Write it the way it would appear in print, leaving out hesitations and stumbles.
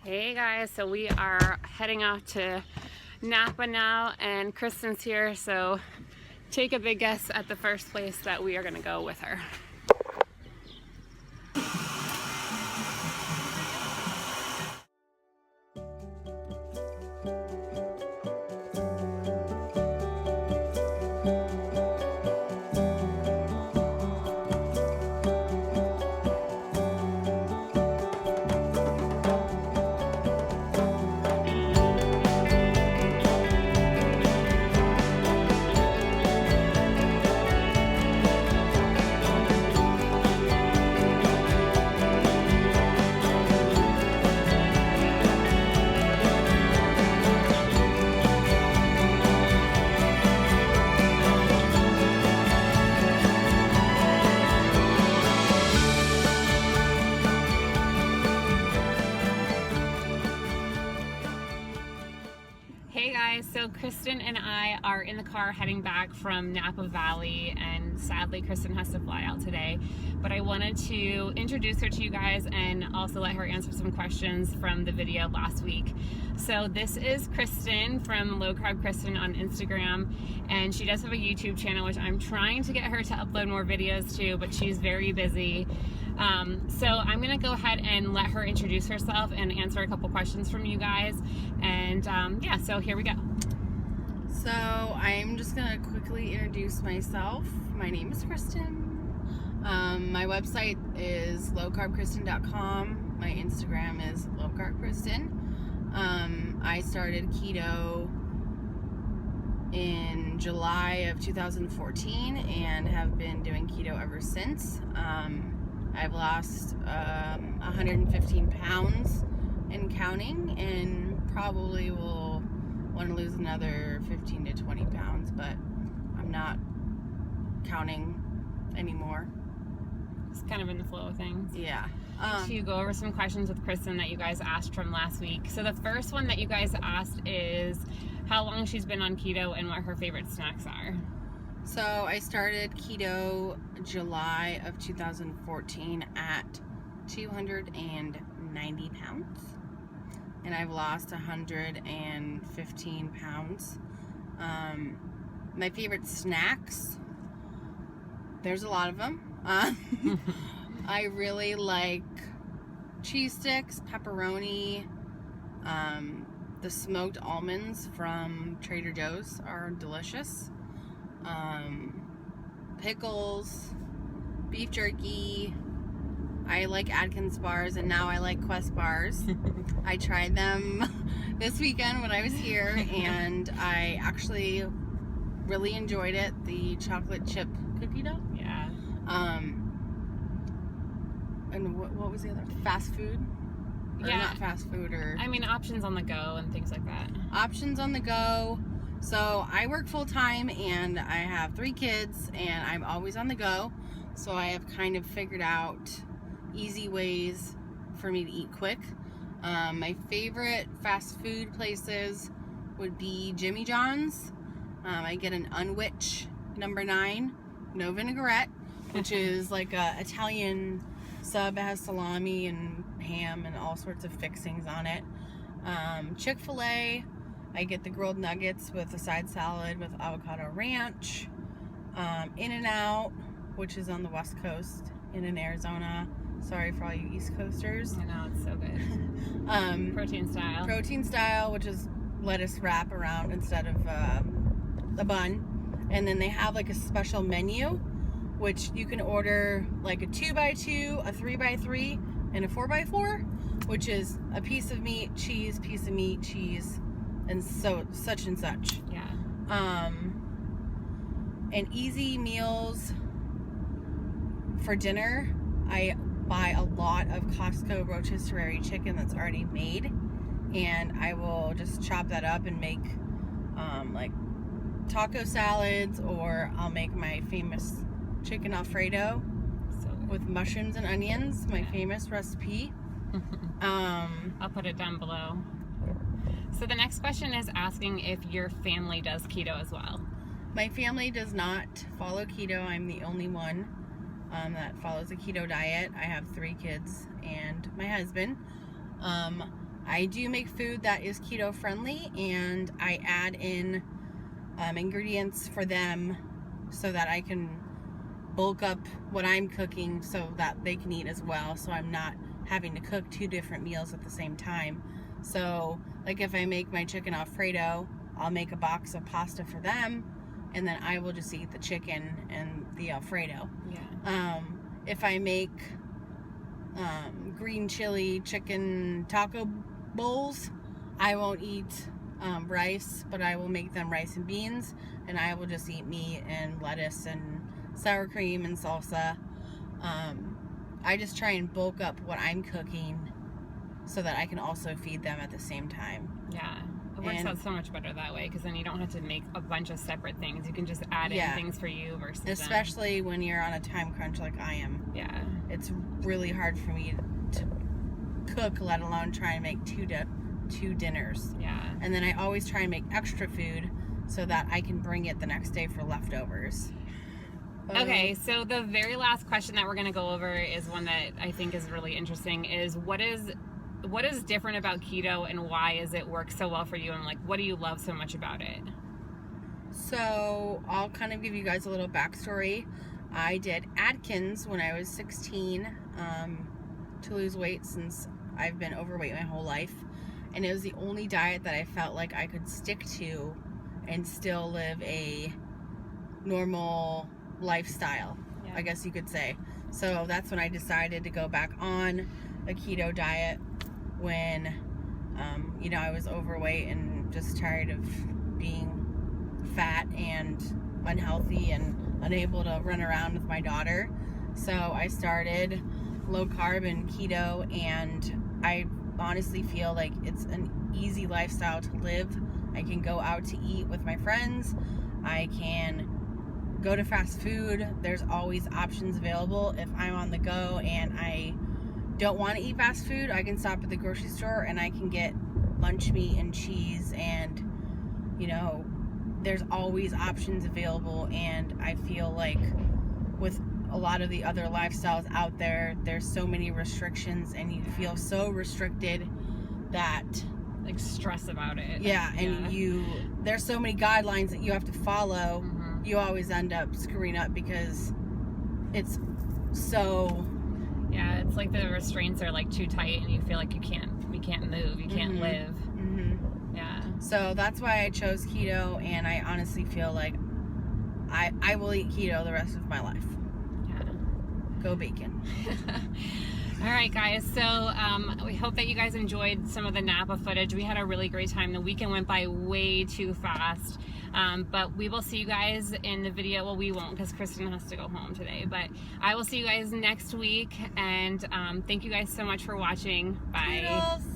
Hey guys, so we are heading off to Napa now, and Kristen's here, so take a big guess at the first place that we are going to go with her. Hey guys, so Kristen and I are in the car heading back from Napa Valley, and sadly Kristen has to fly out today, but I wanted to introduce her to you guys and also let her answer some questions from the video last week. So this is Kristen from Low Carb Kristen on Instagram, and she does have a YouTube channel which I'm trying to get her to upload more videos to, but she's very busy. So I'm gonna go ahead and let her introduce herself and answer a couple questions from you guys, and yeah, so here we go. So I'm just gonna quickly introduce myself. My name is Kristen. My website is lowcarbkristen.com. My Instagram is lowcarbkristen. I started keto in July of 2014 and have been doing keto ever since. I've lost 115 pounds and counting, and probably will want to lose another 15 to 20 pounds, but I'm not counting anymore. Just kind of in the flow of things. Yeah. To go over some questions with Kristen that you guys asked from last week. So the first one that you guys asked is how long she's been on keto and what her favorite snacks are. So I started keto July of 2014 at 290 pounds, and I've lost 115 pounds. My favorite snacks, there's a lot of them. I really like cheese sticks, pepperoni, the smoked almonds from Trader Joe's are delicious. Pickles, beef jerky. I like Atkins bars, and now I like Quest bars. I tried them this weekend when I was here, and I actually really enjoyed it. The chocolate chip cookie dough. Yeah. And what was the other? Fast food? Or Yeah. not fast food, or I mean, options on the go and things like that. options on the go. So I work full time, and I have 3 kids, and I'm always on the go. So I have kind of figured out easy ways for me to eat quick. My favorite fast food places would be Jimmy John's. I get an Unwich number 9, no vinaigrette, which is like a Italian sub. It has salami and ham and all sorts of fixings on it. Chick-fil-A, I get the grilled nuggets with a side salad with avocado ranch. In-N-Out, which is on the West Coast in Arizona. Sorry for all you East Coasters. I know, it's so good. Protein style. Protein style, which is lettuce wrap around instead of a bun. And then they have like a special menu, which you can order like a 2x2, a 3x3, and a 4x4, which is a piece of meat, cheese, piece of meat, cheese, and so such and such. Yeah. And easy meals for dinner, I buy a lot of Costco rotisserie chicken that's already made, and I will just chop that up and make like taco salads, or I'll make my famous chicken Alfredo with mushrooms and onions, my famous recipe. I'll put it down below. So the next question is asking if your family does keto as well. My family does not follow keto. I'm the only one that follows a keto diet. I have 3 kids and my husband. I do make food that is keto friendly, and I add in ingredients for them so that I can bulk up what I'm cooking so that they can eat as well, so I'm not having to cook 2 different meals at the same time. So like if I make my chicken Alfredo, I'll make a box of pasta for them, and then I will just eat the chicken and the Alfredo. Yeah. If I make green chili chicken taco bowls, I won't eat rice, but I will make them rice and beans, and I will just eat meat and lettuce and sour cream and salsa. I just try and bulk up what I'm cooking so that I can also feed them at the same time. Yeah. It works out so much better that way, because then you don't have to make a bunch of separate things. You can just add in things for you versus especially when you're on a time crunch like I am. Yeah. It's really hard for me to cook, let alone try and make two dinners. Yeah. And then I always try and make extra food so that I can bring it the next day for leftovers. Okay, so the very last question that we're going to go over is one that I think is really interesting, is what is different about keto, and why is it work so well for you, and like what do you love so much about it? So I'll kind of give you guys a little backstory. I did Atkins when I was 16 to lose weight, since I've been overweight my whole life, and it was the only diet that I felt like I could stick to and still live a normal lifestyle, I guess you could say. So that's when I decided to go back on a keto diet, when I was overweight and just tired of being fat and unhealthy and unable to run around with my daughter. So I started low carb and keto, and I honestly feel like it's an easy lifestyle to live. I can go out to eat with my friends. I can go to fast food. There's always options available. If I'm on the go and I don't want to eat fast food, I can stop at the grocery store and I can get lunch meat and cheese, and there's always options available. And I feel like with a lot of the other lifestyles out there, there's so many restrictions, and you feel so restricted that like stress about it. There's so many guidelines that you have to follow. Mm-hmm. You always end up screwing up because it's so... Yeah, it's like the restraints are like too tight, and you feel like you can't move, you can't live. Mm-hmm. Yeah. So that's why I chose keto, and I honestly feel like I will eat keto the rest of my life. Yeah. Go bacon. All right, guys. So we hope that you guys enjoyed some of the Napa footage. We had a really great time. The weekend went by way too fast. But we will see you guys in the video. Well, we won't, because Kristen has to go home today. But I will see you guys next week. And thank you guys so much for watching. Bye. Toodles.